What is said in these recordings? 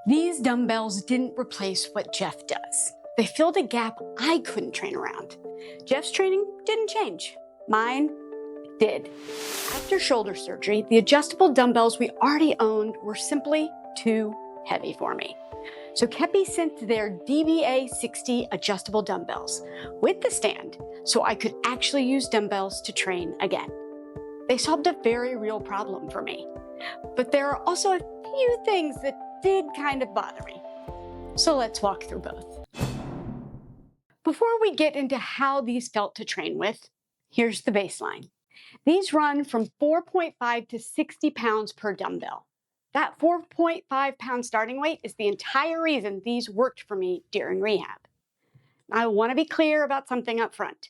These dumbbells didn't replace what Jeff does. They filled a gap I couldn't train around. Jeff's training didn't change. Mine did. After shoulder surgery, the adjustable dumbbells we already owned were simply too heavy for me. So Keppi sent their DBA60 adjustable dumbbells with the stand so I could actually use dumbbells to train again. They solved a very real problem for me. But there are also a few things that did kind of bother me. So let's walk through both. Before we get into how these felt to train with, here's the baseline. These run from 4.5 to 60 pounds per dumbbell. That 4.5 pound starting weight is the entire reason these worked for me during rehab. I want to be clear about something up front.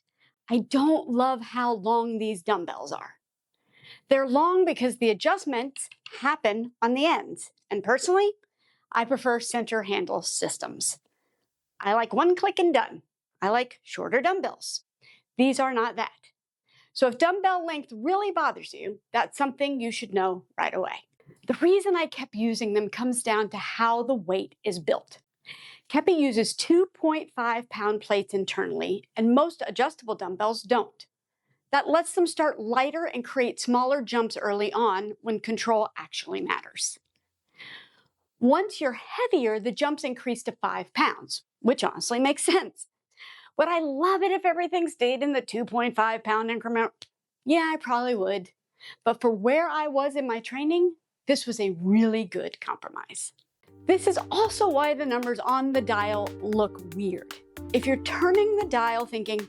I don't love how long these dumbbells are. They're long because the adjustments happen on the ends, and personally, I prefer center handle systems. I like one click and done. I like shorter dumbbells. These are not that. So if dumbbell length really bothers you, that's something you should know right away. The reason I kept using them comes down to how the weight is built. Keppi uses 2.5 pound plates internally, and most adjustable dumbbells don't. That lets them start lighter and create smaller jumps early on when control actually matters. Once you're heavier, the jumps increase to 5 pounds, which honestly makes sense. Would I love it if everything stayed in the 2.5 pound increment? Yeah, I probably would. But for where I was in my training, this was a really good compromise. This is also why the numbers on the dial look weird. If you're turning the dial thinking,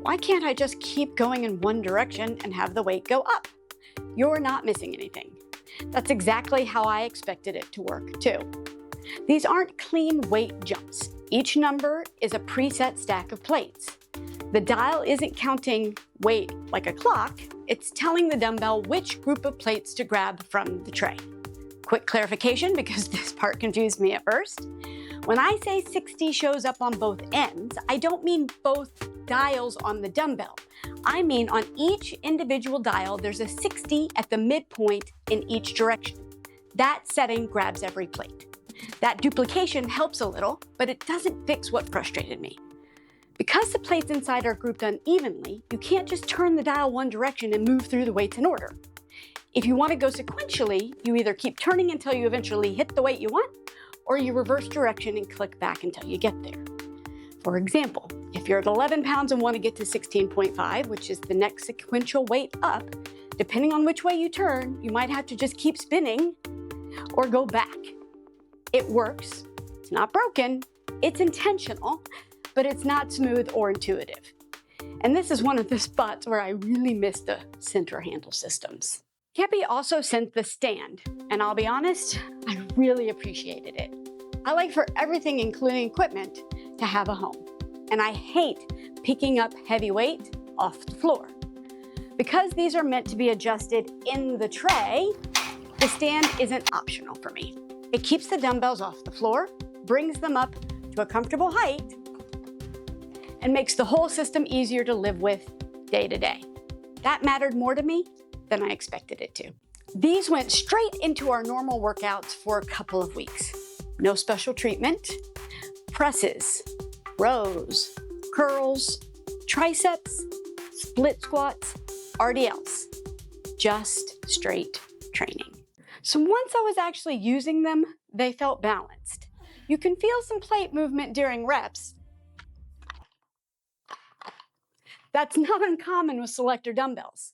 why can't I just keep going in one direction and have the weight go up? You're not missing anything. That's exactly how I expected it to work too. These aren't clean weight jumps. Each number is a preset stack of plates. The dial isn't counting weight like a clock, it's telling the dumbbell which group of plates to grab from the tray. Quick clarification, because this part confused me at first. When I say 60 shows up on both ends, I don't mean both dials on the dumbbell. I mean on each individual dial, there's a 60 at the midpoint in each direction. That setting grabs every plate. That duplication helps a little, but it doesn't fix what frustrated me. Because the plates inside are grouped unevenly, you can't just turn the dial one direction and move through the weights in order. If you want to go sequentially, you either keep turning until you eventually hit the weight you want, or you reverse direction and click back until you get there. For example, if you're at 11 pounds and want to get to 16.5, which is the next sequential weight up, depending on which way you turn, you might have to just keep spinning or go back. It works, it's not broken, it's intentional, but it's not smooth or intuitive. And this is one of the spots where I really miss the center handle systems. Keppi also sent the stand, and I'll be honest, I really appreciated it. I like for everything, including equipment, to have a home. And I hate picking up heavy weight off the floor. Because these are meant to be adjusted in the tray, the stand isn't optional for me. It keeps the dumbbells off the floor, brings them up to a comfortable height, and makes the whole system easier to live with day to day. That mattered more to me than I expected it to. These went straight into our normal workouts for a couple of weeks. No special treatment, presses, rows, curls, triceps, split squats, RDLs, just straight training. So once I was actually using them, they felt balanced. You can feel some plate movement during reps. That's not uncommon with selector dumbbells.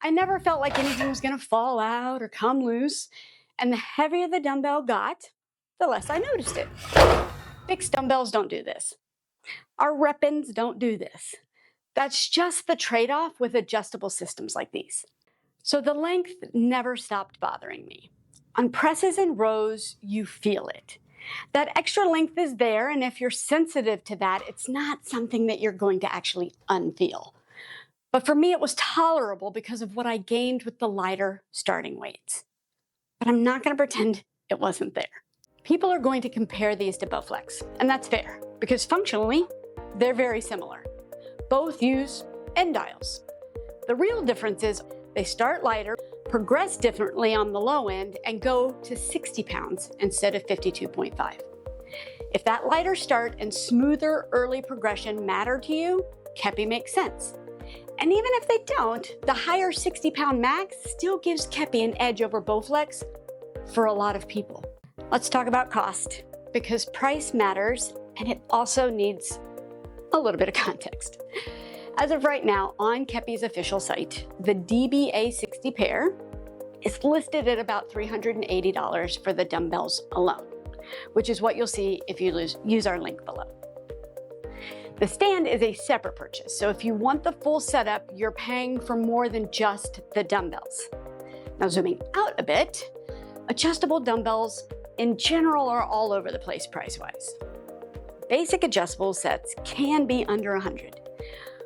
I never felt like anything was gonna fall out or come loose, and the heavier the dumbbell got, the less I noticed it. Fixed dumbbells don't do this. Our rep-ins don't do this. That's just the trade-off with adjustable systems like these. So the length never stopped bothering me. On presses and rows, you feel it. That extra length is there, and if you're sensitive to that, it's not something that you're going to actually unfeel. But for me, it was tolerable because of what I gained with the lighter starting weights. But I'm not going to pretend it wasn't there. People are going to compare these to Bowflex, and that's fair, because functionally, they're very similar. Both use end dials. The real difference is they start lighter, progress differently on the low end, and go to 60 pounds instead of 52.5. If that lighter start and smoother early progression matter to you, Keppi makes sense. And even if they don't, the higher 60-pound max still gives Keppi an edge over Bowflex for a lot of people. Let's talk about cost, because price matters and it also needs a little bit of context. As of right now, on Keppi's official site, the DBA60 pair is listed at about $380 for the dumbbells alone, which is what you'll see if you use our link below. The stand is a separate purchase, so if you want the full setup, you're paying for more than just the dumbbells. Now zooming out a bit, adjustable dumbbells in general are all over the place price-wise. Basic adjustable sets can be under 100,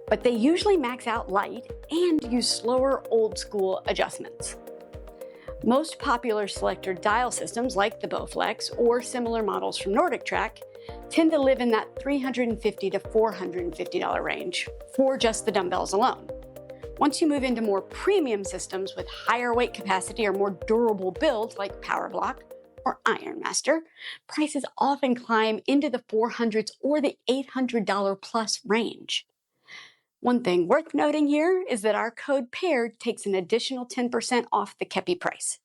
but they usually max out light and use slower old-school adjustments. Most popular selector dial systems like the Bowflex or similar models from Nordic Track tend to live in that $350 to $450 range for just the dumbbells alone. Once you move into more premium systems with higher weight capacity or more durable builds like Power Block or Iron Master, prices often climb into the $400s or the $800 plus range. One thing worth noting here is that our code PAIRED takes an additional 10% off the Keppi price,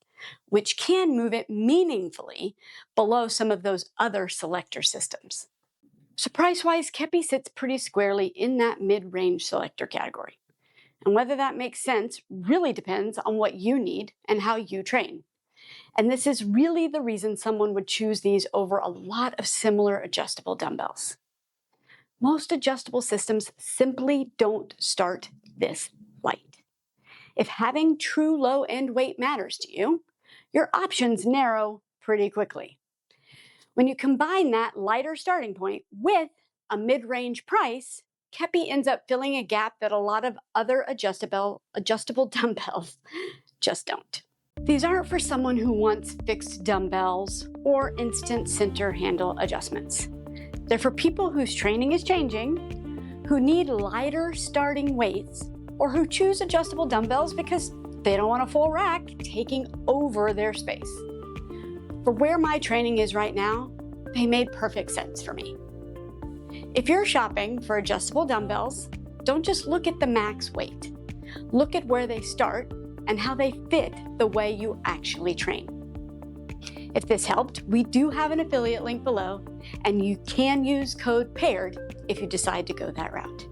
which can move it meaningfully below some of those other selector systems. So price-wise, Keppi sits pretty squarely in that mid-range selector category. And whether that makes sense really depends on what you need and how you train. And this is really the reason someone would choose these over a lot of similar adjustable dumbbells. Most adjustable systems simply don't start this light. If having true low-end weight matters to you, your options narrow pretty quickly. When you combine that lighter starting point with a mid-range price, Keppi ends up filling a gap that a lot of other adjustable dumbbells just don't. These aren't for someone who wants fixed dumbbells or instant center handle adjustments. They're for people whose training is changing, who need lighter starting weights, or who choose adjustable dumbbells because they don't want a full rack taking over their space. For where my training is right now, they made perfect sense for me. If you're shopping for adjustable dumbbells, don't just look at the max weight. Look at where they start and how they fit the way you actually train. If this helped, we do have an affiliate link below, and you can use code PAIRED if you decide to go that route.